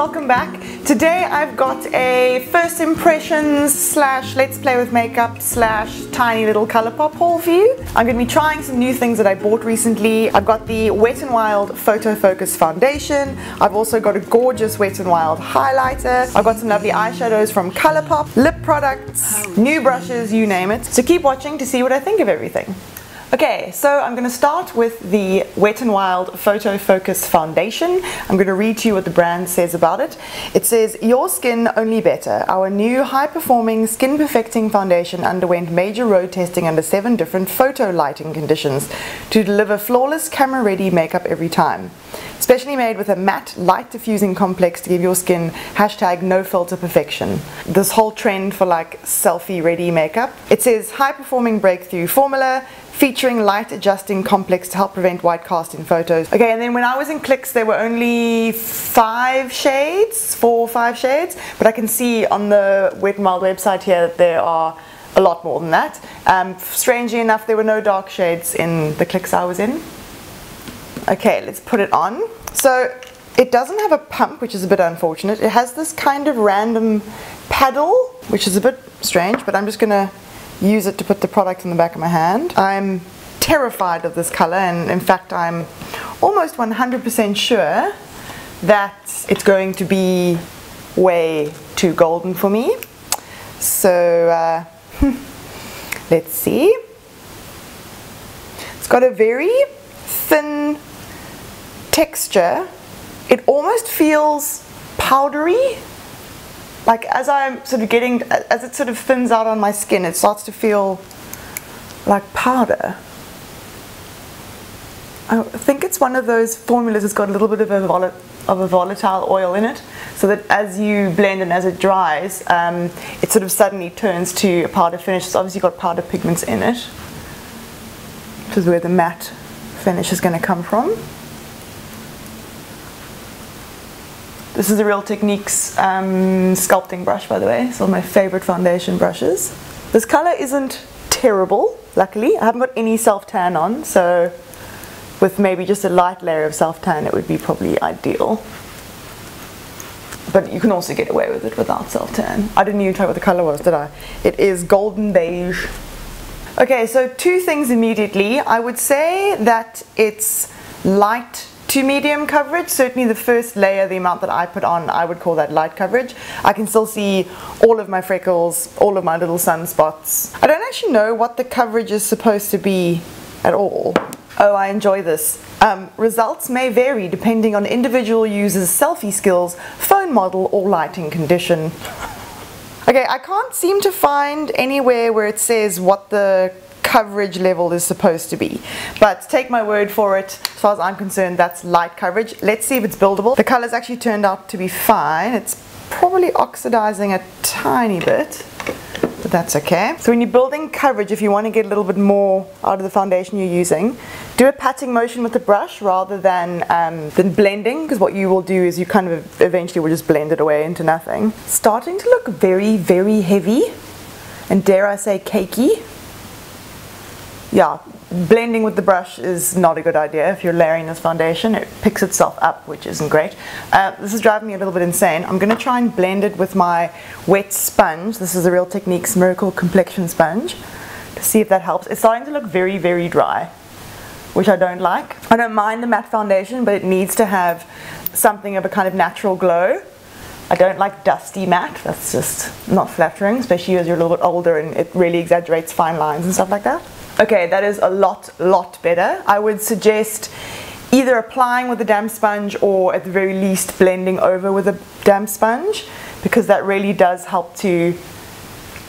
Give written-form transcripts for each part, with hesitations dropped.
welcome back. Today I've got a first impressions slash let's play with makeup slash tiny little Colourpop haul for you. I'm going to be trying some new things that I bought recently. I've got the Wet n Wild Photo Focus foundation. I've also got a gorgeous Wet n Wild highlighter. I've got some lovely eyeshadows from Colourpop, lip products, new brushes, you name it. So keep watching to see what I think of everything. Okay, so I'm going to start with the Wet n Wild Photo Focus Foundation. I'm going to read to you what the brand says about it. It says, "Your skin only better. Our new high-performing skin perfecting foundation underwent major road testing under 7 different photo lighting conditions to deliver flawless camera-ready makeup every time. Specially made with a matte light diffusing complex to give your skin #NoFilter perfection." This whole trend for like selfie-ready makeup. It says, "High-performing breakthrough formula, featuring light adjusting complex to help prevent white cast in photos." Okay, and then when I was in Clicks there were only 4 or 5 shades, but I can see on the Wet n Wild website here that there are a lot more than that. Strangely enough, there were no dark shades in the Clicks I was in. Okay, let's put it on. So it doesn't have a pump, which is a bit unfortunate. It has this kind of random paddle, which is a bit strange, but I'm just gonna use it to put the product in the back of my hand. I'm terrified of this color, and in fact I'm almost 100% sure that it's going to be way too golden for me. So let's see. It's got a very thin texture. It almost feels powdery. Like as I'm sort of as it sort of thins out on my skin, it starts to feel like powder. I think it's one of those formulas that's got a little bit of a volatile oil in it, so that as you blend and as it dries, it sort of suddenly turns to a powder finish. It's obviously got powder pigments in it, which is where the matte finish is going to come from. This is the Real Techniques sculpting brush, by the way. It's one of my favorite foundation brushes. This color isn't terrible, luckily. I haven't got any self-tan on, so with maybe just a light layer of self-tan it would be probably ideal. But you can also get away with it without self-tan. I didn't even tell you what the color was, did I? It is golden beige. Okay, so 2 things immediately. I would say that it's light to medium coverage. Certainly the first layer, the amount that I put on, I would call that light coverage. I can still see all of my freckles, all of my little sunspots. I don't actually know what the coverage is supposed to be at all. Oh, I enjoy this. Results may vary depending on individual users' selfie skills, phone model, or lighting condition. Okay, I can't seem to find anywhere where it says what the coverage level is supposed to be, but take my word for it. As far as I'm concerned, that's light coverage. Let's see if it's buildable. The color's actually turned out to be fine. It's probably oxidizing a tiny bit, but that's okay. So when you're building coverage, if you want to get a little bit more out of the foundation you're using, do a patting motion with the brush rather than blending, because what you will do is you kind of eventually will just blend it away into nothing. Starting to look very, very heavy, and dare I say cakey. Yeah, blending with the brush is not a good idea if you're layering this foundation. It picks itself up, which isn't great. This is driving me a little bit insane. I'm going to try and blend it with my wet sponge. This is the Real Techniques Miracle Complexion Sponge, to see if that helps. It's starting to look very, very dry, which I don't like. I don't mind the matte foundation, but it needs to have something of a kind of natural glow. I don't like dusty matte. That's just not flattering, especially as you're a little bit older and it really exaggerates fine lines and stuff like that. Okay, that is a lot better. I would suggest either applying with a damp sponge or at the very least blending over with a damp sponge, because that really does help to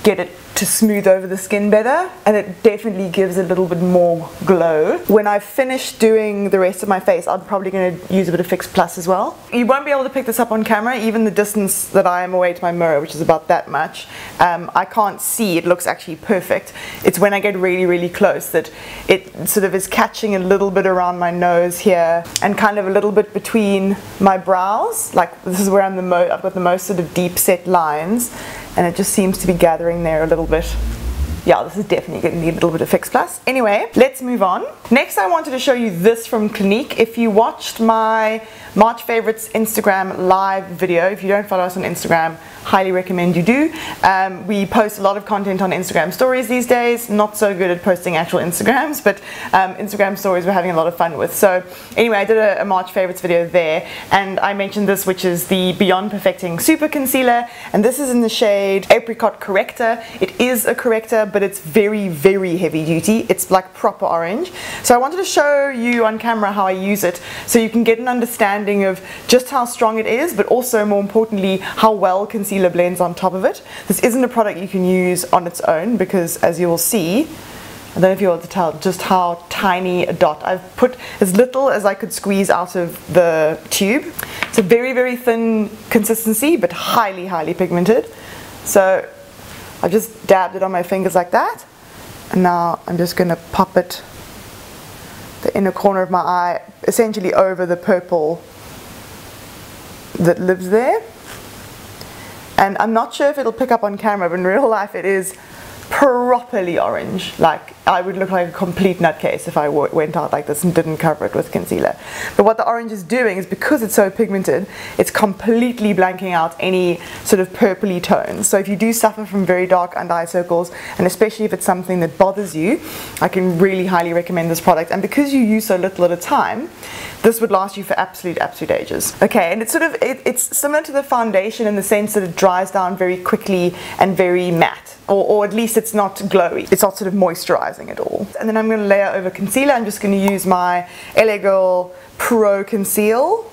get it to smooth over the skin better, and it definitely gives a little bit more glow. When I've finished doing the rest of my face, I'm probably going to use a bit of Fix Plus as well. You won't be able to pick this up on camera, even the distance that I am away to my mirror, which is about that much. I can't see, it looks actually perfect. It's when I get really, really close that it sort of is catching a little bit around my nose here, and kind of a little bit between my brows. Like this is where I've got the most sort of deep set lines, and it just seems to be gathering there a little bit. yeah, this is definitely going to need a little bit of Fix Plus. Anyway, let's move on. Next, I wanted to show you this from Clinique. If you watched my March Favorites Instagram live video, if you don't follow us on Instagram, highly recommend you do. We post a lot of content on Instagram stories these days. Not so good at posting actual Instagrams, but Instagram stories we're having a lot of fun with. So anyway, I did a March Favorites video there, and I mentioned this, which is the Beyond Perfecting Super Concealer, and this is in the shade Apricot Corrector. It is a corrector, but it's very, very heavy duty. It's like proper orange. So I wanted to show you on camera how I use it, so you can get an understanding of just how strong it is, but also more importantly, how well concealer blends on top of it. This isn't a product you can use on its own because, as you will see, I don't know if you're able to tell just how tiny a dot. I've put as little as I could squeeze out of the tube. It's a very, very thin consistency, but highly, highly pigmented. So I just dabbed it on my fingers like that, and now I'm just going to pop it the inner corner of my eye, essentially over the purple that lives there. And I'm not sure if it'll pick up on camera, but in real life it is properly orange. Like, I would look like a complete nutcase if I went out like this and didn't cover it with concealer. But what the orange is doing is, because it's so pigmented, it's completely blanking out any sort of purpley tones. So if you do suffer from very dark under eye circles, and especially if it's something that bothers you, I can really highly recommend this product. And because you use so little at a time, this would last you for absolute ages. Okay, and it's sort of, it's similar to the foundation in the sense that it dries down very quickly and very matte. Or at least it's not glowy. It's not sort of moisturizing at all. And then I'm going to layer over concealer. I'm just going to use my LA Girl Pro Conceal.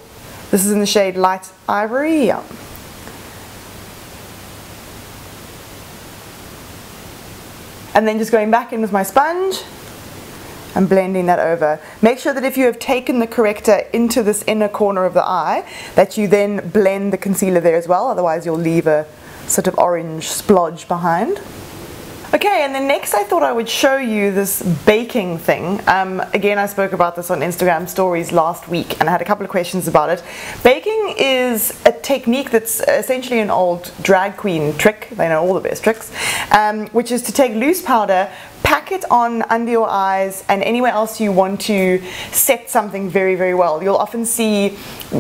This is in the shade Light Ivory. Yeah. And then just going back in with my sponge and blending that over. Make sure that if you have taken the corrector into this inner corner of the eye, that you then blend the concealer there as well. Otherwise you'll leave a sort of orange splodge behind. Okay, and then next I thought I would show you this baking thing. Again, I spoke about this on Instagram stories last week, and I had a couple of questions about it. Baking is a technique that's essentially an old drag queen trick. They know all the best tricks, which is to take loose powder, pack it on under your eyes and anywhere else you want to set something very, very well. You'll often see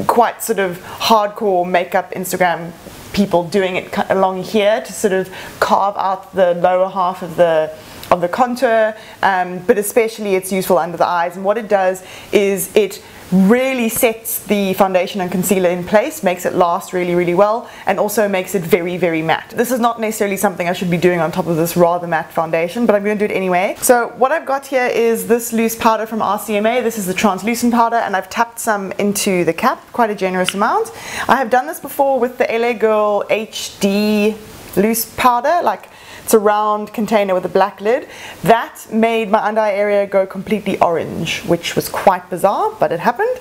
quite sort of hardcore makeup Instagram people doing it along here to sort of carve out the lower half of the contour, but especially it's useful under the eyes. And what it does is it really sets the foundation and concealer in place, makes it last really, really well, and also makes it very, very matte. This is not necessarily something I should be doing on top of this rather matte foundation, but I'm going to do it anyway. So what I've got here is this loose powder from RCMA. This is the translucent powder, and I've tapped some into the cap, quite a generous amount. I have done this before with the LA Girl HD loose powder, like it's a round container with a black lid. That made my under eye area go completely orange, which was quite bizarre, but it happened.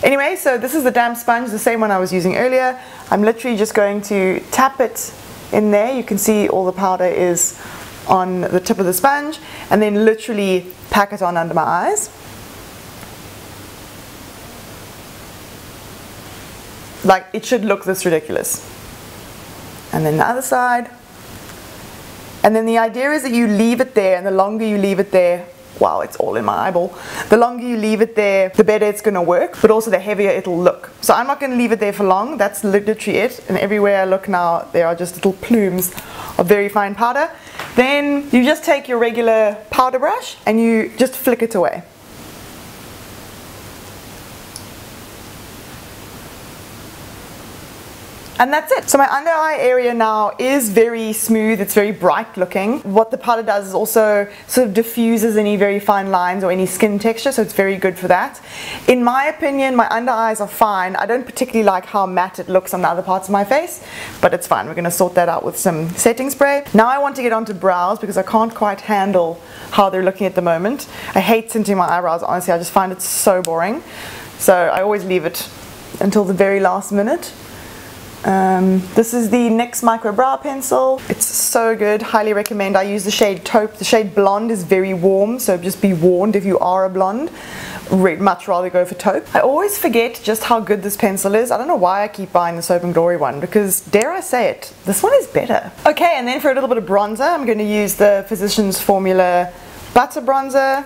Anyway, so this is the damp sponge, the same one I was using earlier. I'm literally just going to tap it in there. You can see all the powder is on the tip of the sponge, and then literally pack it on under my eyes. Like, it should look this ridiculous. And then the other side. And then the idea is that you leave it there, and the longer you leave it there, wow, it's all in my eyeball. The longer you leave it there, the better it's going to work, but also the heavier it'll look. So I'm not going to leave it there for long. That's literally it. And everywhere I look now, there are just little plumes of very fine powder. Then you just take your regular powder brush and you just flick it away. And that's it. So my under eye area now is very smooth, it's very bright looking. What the powder does is also sort of diffuses any very fine lines or any skin texture, so it's very good for that. In my opinion, my under eyes are fine. I don't particularly like how matte it looks on the other parts of my face, but it's fine. We're going to sort that out with some setting spray. Now I want to get onto brows because I can't quite handle how they're looking at the moment. I hate tinting my eyebrows, honestly. I just find it so boring. So I always leave it until the very last minute. This is the NYX Micro Brow Pencil. It's so good, highly recommend. I use the shade Taupe. The shade Blonde is very warm, so just be warned if you are a blonde. much rather go for taupe. I always forget just how good this pencil is. I don't know why I keep buying the Soap & Glory one, because dare I say it, this one is better. Okay, and then for a little bit of bronzer, I'm going to use the Physicians Formula Butter Bronzer.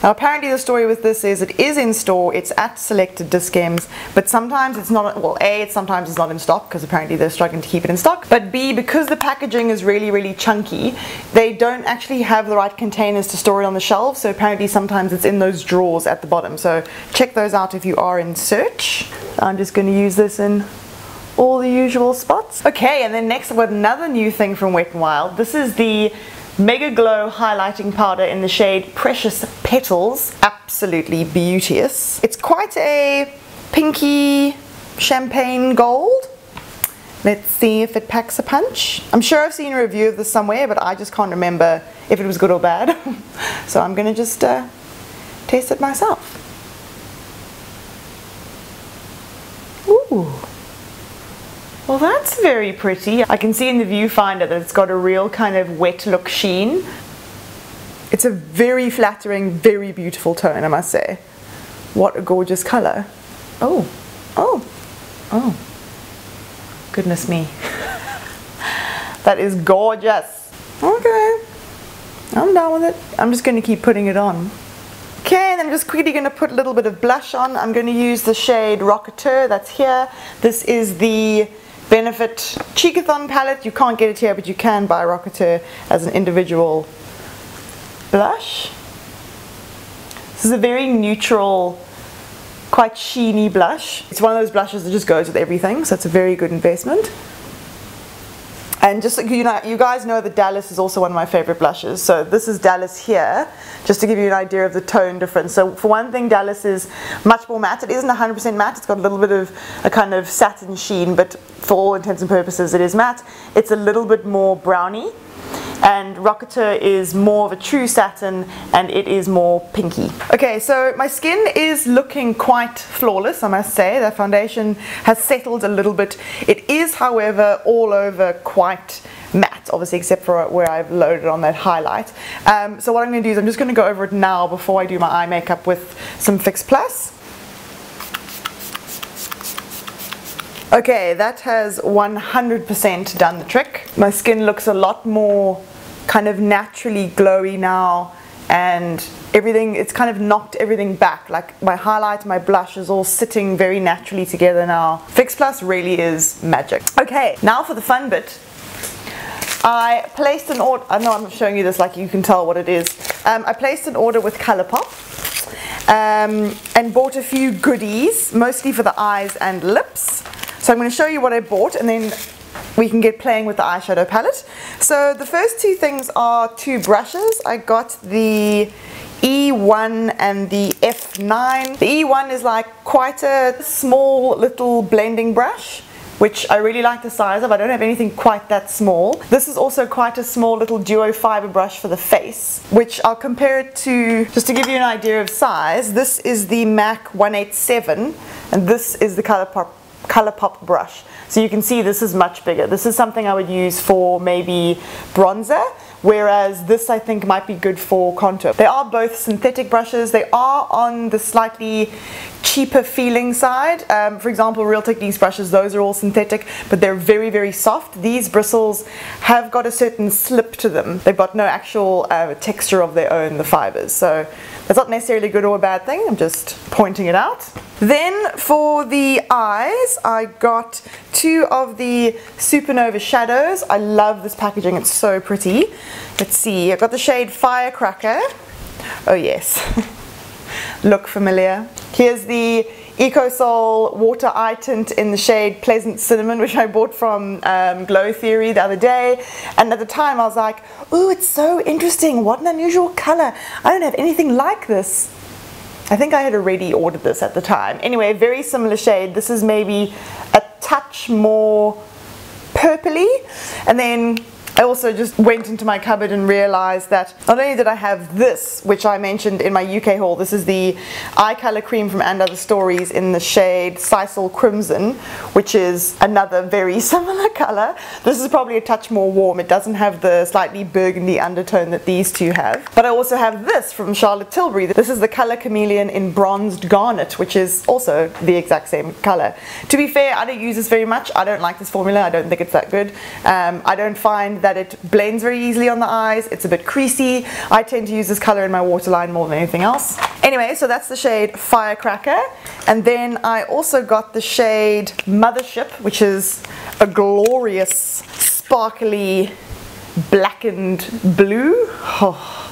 Now apparently the story with this is it is in store, it's at selected Diskems, but sometimes it's not, well A, sometimes it's not in stock because apparently they're struggling to keep it in stock, but B, because the packaging is really chunky, they don't actually have the right containers to store it on the shelves, so apparently sometimes it's in those drawers at the bottom, so check those out if you are in search. I'm just going to use this in all the usual spots. Okay, and then next I've got another new thing from Wet n Wild. This is the Mega Glow highlighting powder in the shade Precious Petals. Absolutely beauteous. It's quite a pinky champagne gold. Let's see if it packs a punch. I'm sure I've seen a review of this somewhere, but I just can't remember if it was good or bad. So I'm gonna just taste it myself. Ooh. Well, that's very pretty. I can see in the viewfinder that it's got a real kind of wet look sheen. It's a very flattering, very beautiful tone, I must say. What a gorgeous color. Oh, oh, oh. Goodness me. That is gorgeous. Okay, I'm done with it. I'm just going to keep putting it on. Okay, and I'm just quickly going to put a little bit of blush on. I'm going to use the shade Rocketeur, that's here. This is the Benefit Cheekathon palette. You can't get it here, but you can buy Rocketeur as an individual blush. This is a very neutral, quite sheeny blush. It's one of those blushes that just goes with everything, so it's a very good investment. And just so you know, you guys know that Dallas is also one of my favorite blushes. So this is Dallas here, just to give you an idea of the tone difference. So for one thing, Dallas is much more matte. It isn't 100% matte. It's got a little bit of a kind of satin sheen, but for all intents and purposes, it is matte. It's a little bit more browny. And Rocketeur is more of a true satin, and it is more pinky. Okay, so my skin is looking quite flawless, I must say. The foundation has settled a little bit. It is, however, all over quite matte, obviously, except for where I've loaded on that highlight. So what I'm going to do is I'm just going to go over it now before I do my eye makeup with some Fix Plus. Okay, that has 100% done the trick. My skin looks a lot more kind of naturally glowy now, and everything, it's kind of knocked everything back. Like my highlight, my blush is all sitting very naturally together now. Fix Plus really is magic. Okay, now for the fun bit. I placed an order, I know I'm showing you this like you can tell what it is. I placed an order with Colourpop and bought a few goodies, mostly for the eyes and lips. So I'm going to show you what I bought, and then we can get playing with the eyeshadow palette. So the first two things are two brushes. I got the E1 and the F9. The E1 is like quite a small little blending brush, which I really like the size of. I don't have anything quite that small. This is also quite a small little duo fiber brush for the face, which I'll compare it to, just to give you an idea of size. This is the MAC 187, and this is the Colourpop brush. So you can see this is much bigger. This is something I would use for maybe bronzer, whereas this I think might be good for contour. They are both synthetic brushes. They are on the slightly cheaper feeling side. For example, Real Techniques brushes, those are all synthetic, but they're very soft. These bristles have got a certain slip to them. They've got no actual texture of their own, the fibers. So that's not necessarily a good or a bad thing. I'm just pointing it out. Then for the eyes, I got two of the Supernova shadows. I love this packaging, it's so pretty. Let's see, I've got the shade Firecracker. Oh yes, look familiar. Here's the EcoSol Water Eye Tint in the shade Pleasant Cinnamon, which I bought from Glow Theory the other day. And at the time I was like, ooh, it's so interesting, what an unusual color. I don't have anything like this. I think I had already ordered this at the time. Anyway, very similar shade. This is maybe a touch more purpley. And then I also just went into my cupboard and realized that not only did I have this, which I mentioned in my UK haul, this is the eye color cream from And Other Stories in the shade Sisal Crimson, which is another very similar color. This is probably a touch more warm. It doesn't have the slightly burgundy undertone that these two have. But I also have this from Charlotte Tilbury. This is the Color Chameleon in Bronzed Garnet, which is also the exact same color. To be fair, I don't use this very much. I don't like this formula. I don't think it's that good. I don't find that it blends very easily on the eyes. It's a bit creasy. I tend to use this color in my waterline more than anything else. Anyway, so that's the shade Firecracker. And then I also got the shade Mothership, which is a glorious, sparkly, blackened blue. Oh.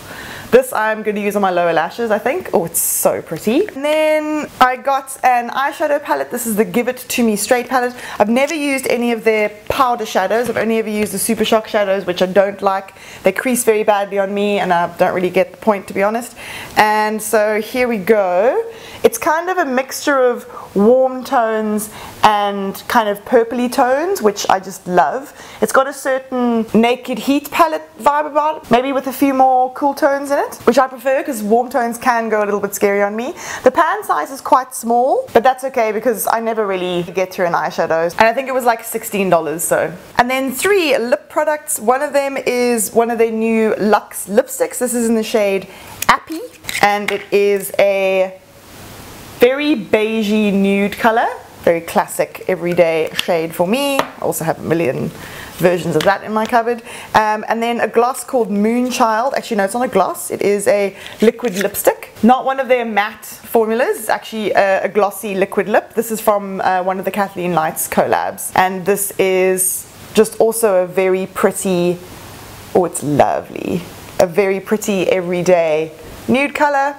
This I'm going to use on my lower lashes, I think. Oh, it's so pretty. And then I got an eyeshadow palette. This is the Give It To Me Straight palette. I've never used any of their powder shadows. I've only ever used the Super Shock shadows, which I don't like. They crease very badly on me and I don't really get the point, to be honest. And so here we go. It's kind of a mixture of warm tones and kind of purpley tones, which I just love. It's got a certain Naked Heat palette vibe about it, maybe with a few more cool tones in it, which I prefer because warm tones can go a little bit scary on me. The pan size is quite small, but that's okay because I never really get through an eyeshadows, and I think it was like $16 so. And then 3 lip products. One of them is one of their new Luxe lipsticks. This is in the shade Appy, and it is a very beigey nude color, very classic everyday shade for me. I also have a million versions of that in my cupboard. And then a gloss called Moonchild. Actually no, it's not a gloss, it is a liquid lipstick. Not one of their matte formulas, it's actually a glossy liquid lip. This is from one of the Kathleen Lights collabs. And this is just also a very pretty, oh it's lovely, a very pretty everyday nude color.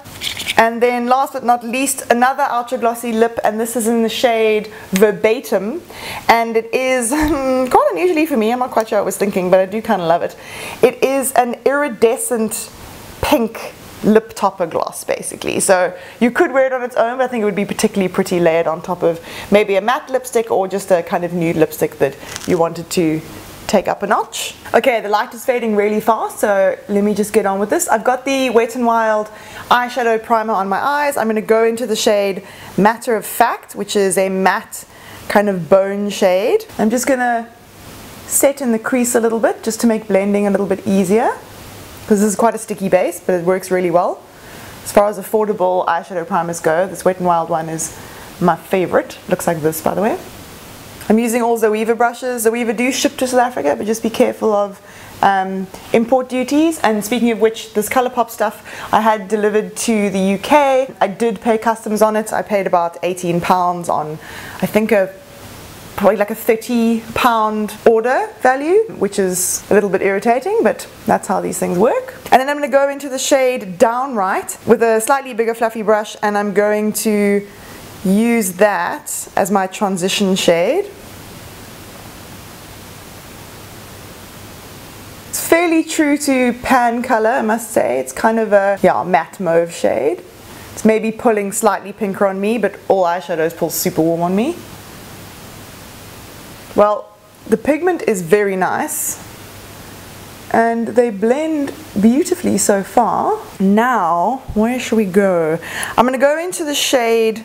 And then last but not least, another ultra glossy lip, and this is in the shade Verbatim, and it is quite unusually for me. I'm not quite sure what I was thinking, but I do kind of love it. It is an iridescent pink lip topper gloss basically, so you could wear it on its own, but I think it would be particularly pretty layered on top of maybe a matte lipstick or just a kind of nude lipstick that you wanted to take up a notch. Okay, the light is fading really fast, so let me just get on with this. I've got the Wet n Wild eyeshadow primer on my eyes. I'm going to go into the shade Matter of Fact, which is a matte kind of bone shade. I'm just going to set in the crease a little bit just to make blending a little bit easier, because this is quite a sticky base, but it works really well. As far as affordable eyeshadow primers go, this Wet n Wild one is my favorite. Looks like this, by the way. I'm using all Zoeva brushes. Zoeva do ship to South Africa, but just be careful of import duties. And speaking of which, this Colourpop stuff I had delivered to the UK. I did pay customs on it. I paid about £18 on, I think, probably like a £30 order value, which is a little bit irritating, but that's how these things work. And then I'm going to go into the shade Downright with a slightly bigger fluffy brush, and I'm going to use that as my transition shade. It's fairly true to pan color, I must say. It's kind of a matte mauve shade. It's maybe pulling slightly pinker on me, but all eyeshadows pull super warm on me. Well, the pigment is very nice and they blend beautifully so far. Now, where should we go? I'm going to go into the shade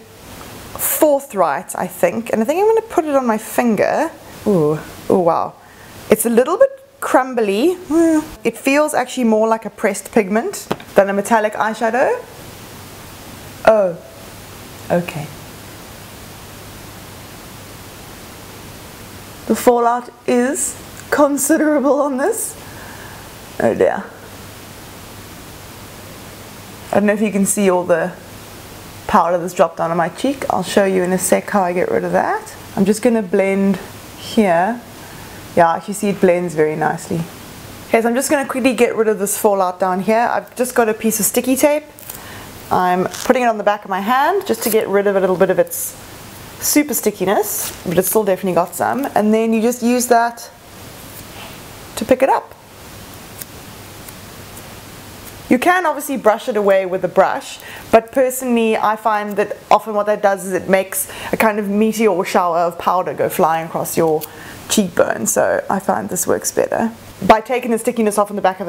Forthright, I think, and I think I'm going to put it on my finger. Ooh, oh wow. It's a little bit crumbly. It feels actually more like a pressed pigment than a metallic eyeshadow. Oh, okay. The fallout is considerable on this. Oh dear. I don't know if you can see all the powder that's dropped down on my cheek. I'll show you in a sec how I get rid of that. I'm just going to blend here. Yeah, actually see it blends very nicely. Okay, so I'm just going to quickly get rid of this fallout down here. I've just got a piece of sticky tape. I'm putting it on the back of my hand just to get rid of a little bit of its super stickiness, but it's still definitely got some. And then you just use that to pick it up. You can obviously brush it away with a brush, but personally I find that often what that does is it makes a kind of meteor shower of powder go flying across your cheekbone, so I find this works better. by taking the stickiness off in the back of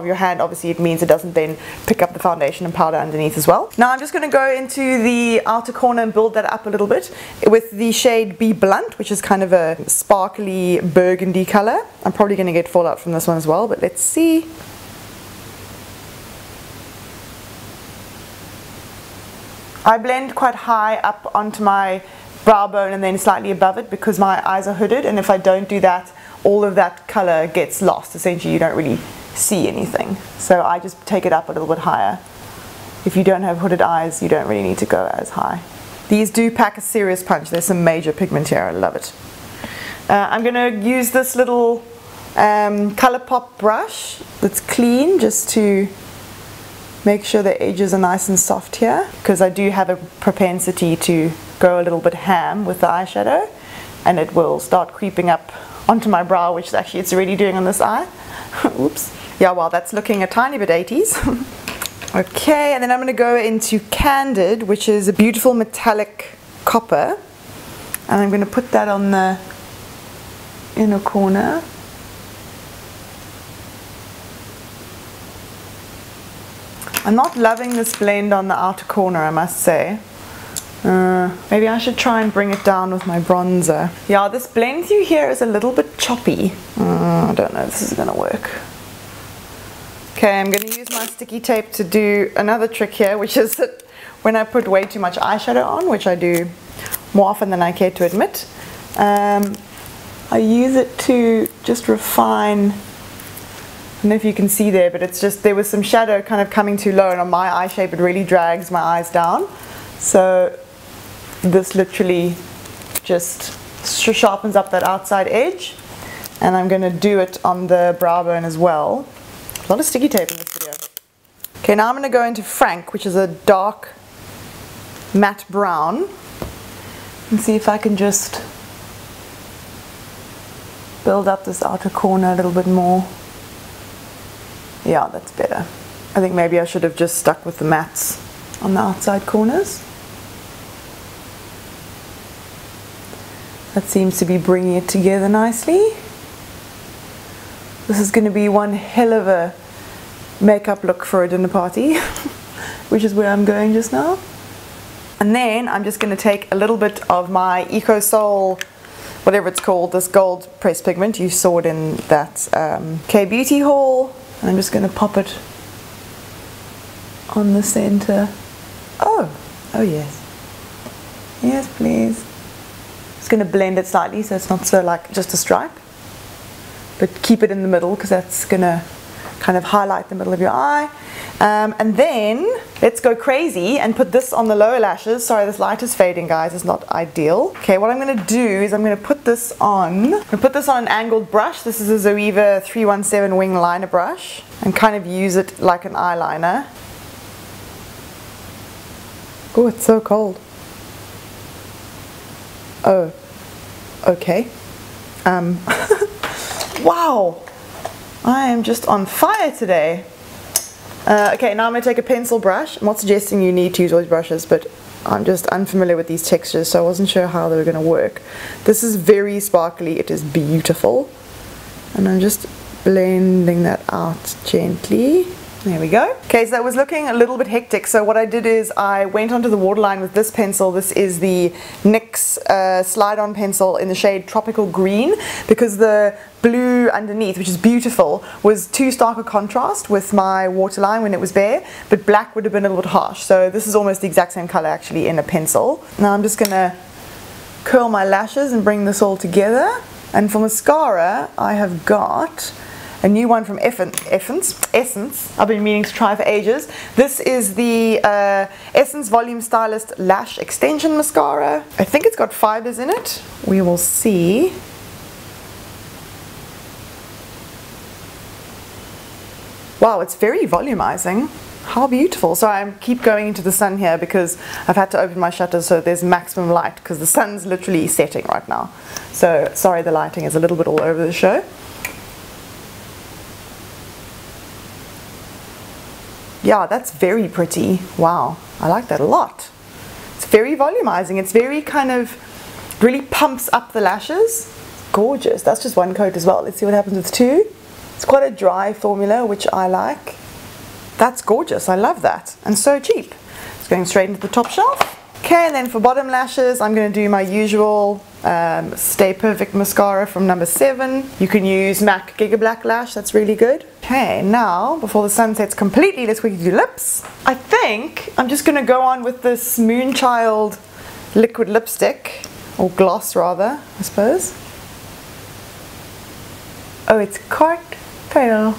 your hand, obviously it means it doesn't then pick up the foundation and powder underneath as well. Now I'm just going to go into the outer corner and build that up a little bit with the shade Be Blunt, which is kind of a sparkly burgundy color. I'm probably going to get fallout from this one as well, but let's see. I blend quite high up onto my brow bone and then slightly above it because my eyes are hooded, and if I don't do that, all of that color gets lost. Essentially, you don't really see anything. So I just take it up a little bit higher. If you don't have hooded eyes, you don't really need to go as high. These do pack a serious punch. There's some major pigment here. I love it. I'm going to use this little Colourpop brush that's clean just to make sure the edges are nice and soft here, because I do have a propensity to go a little bit ham with the eyeshadow and it will start creeping up onto my brow, which actually it's already doing on this eye. Oops. Yeah, well, that's looking a tiny bit 80s. Okay, and then I'm going to go into Candid, which is a beautiful metallic copper, and I'm going to put that on the inner corner. I'm not loving this blend on the outer corner, I must say. Maybe I should try and bring it down with my bronzer. Yeah, this blend through here is a little bit choppy. I don't know if this is going to work. Okay, I'm going to use my sticky tape to do another trick here, which is that when I put way too much eyeshadow on, which I do more often than I care to admit, I use it to just refine. I don't know if you can see there, but it's just there was some shadow kind of coming too low, and on my eye shape it really drags my eyes down. So this literally just sharpens up that outside edge, and I'm going to do it on the brow bone as well. A lot of sticky tape in this video. Okay, now I'm going to go into Frank, which is a dark matte brown, and see if I can just build up this outer corner a little bit more. Yeah, that's better. I think maybe I should have just stuck with the mattes on the outside corners. That seems to be bringing it together nicely. This is going to be one hell of a makeup look for a dinner party, which is where I'm going just now. And then I'm just going to take a little bit of my Eco Soul, whatever it's called, this gold pressed pigment. You saw it in that K-Beauty haul. And I'm just going to pop it on the center. Oh yes. Yes, please. Just going to blend it slightly so it's not so like just a stripe. But keep it in the middle because that's going to kind of highlight the middle of your eye. And then let's go crazy and put this on the lower lashes. Sorry, this light is fading, guys. It's not ideal. Okay, what I'm going to do is I'm going to put this on. I'm going to put this on an angled brush. This is a Zoeva 317 wing liner brush, and kind of use it like an eyeliner. Oh, it's so cold. Oh, okay. Wow, I am just on fire today. Okay, now I'm going to take a pencil brush. I'm not suggesting you need to use all these brushes, but I'm just unfamiliar with these textures, so I wasn't sure how they were going to work. This is very sparkly. It is beautiful. And I'm just blending that out gently. There we go. Okay, so that was looking a little bit hectic. So what I did is I went onto the waterline with this pencil. This is the NYX slide-on pencil in the shade Tropical Green, because the blue underneath, which is beautiful, was too stark a contrast with my waterline when it was bare, but black would have been a little bit harsh. So this is almost the exact same color actually in a pencil. Now I'm just going to curl my lashes and bring this all together. And for mascara, I have got a new one from Essence. I've been meaning to try for ages. This is the Essence Volume Stylist Lash Extension Mascara. I think it's got fibers in it. We will see. Wow, it's very volumizing. How beautiful. So I keep going into the sun here because I've had to open my shutters so there's maximum light, because the sun's literally setting right now. So sorry, the lighting is a little bit all over the show. Yeah, that's very pretty. Wow, I like that a lot. It's very volumizing. It's very kind of, really pumps up the lashes. Gorgeous. That's just one coat as well. Let's see what happens with two. It's quite a dry formula, which I like. That's gorgeous, I love that, and so cheap. It's going straight into the top shelf. Okay, and then for bottom lashes, I'm going to do my usual Stay Perfect mascara from number 7. You can use MAC Giga Black Lash, that's really good. Okay, now, before the sun sets completely, let's quickly do lips. I think I'm just going to go on with this Moonchild liquid lipstick, or gloss rather, I suppose. Oh, it's quite pale.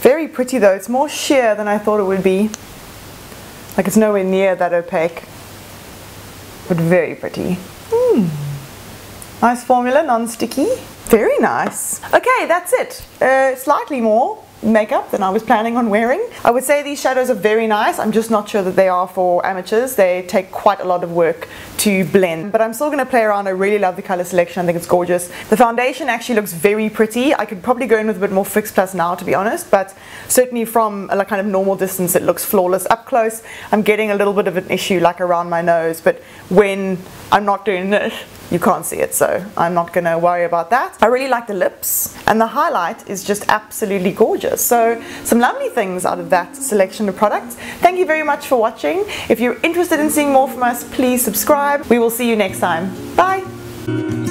Very pretty though, it's more sheer than I thought it would be. Like it's nowhere near that opaque, but very pretty. Nice formula, non-sticky. Very nice. Okay, that's it. Slightly more makeup than I was planning on wearing. I would say these shadows are very nice. I'm just not sure that they are for amateurs. They take quite a lot of work to blend, but I'm still going to play around. I really love the color selection. I think it's gorgeous. The foundation actually looks very pretty. I could probably go in with a bit more Fix Plus now, to be honest, but certainly from a kind of normal distance it looks flawless. Up close I'm getting a little bit of an issue like around my nose, but when I'm not doing it you can't see it, so I'm not going to worry about that. I really like the lips, and the highlight is just absolutely gorgeous. So some lovely things out of that selection of products. Thank you very much for watching. If you're interested in seeing more from us, please subscribe. We will see you next time. Bye!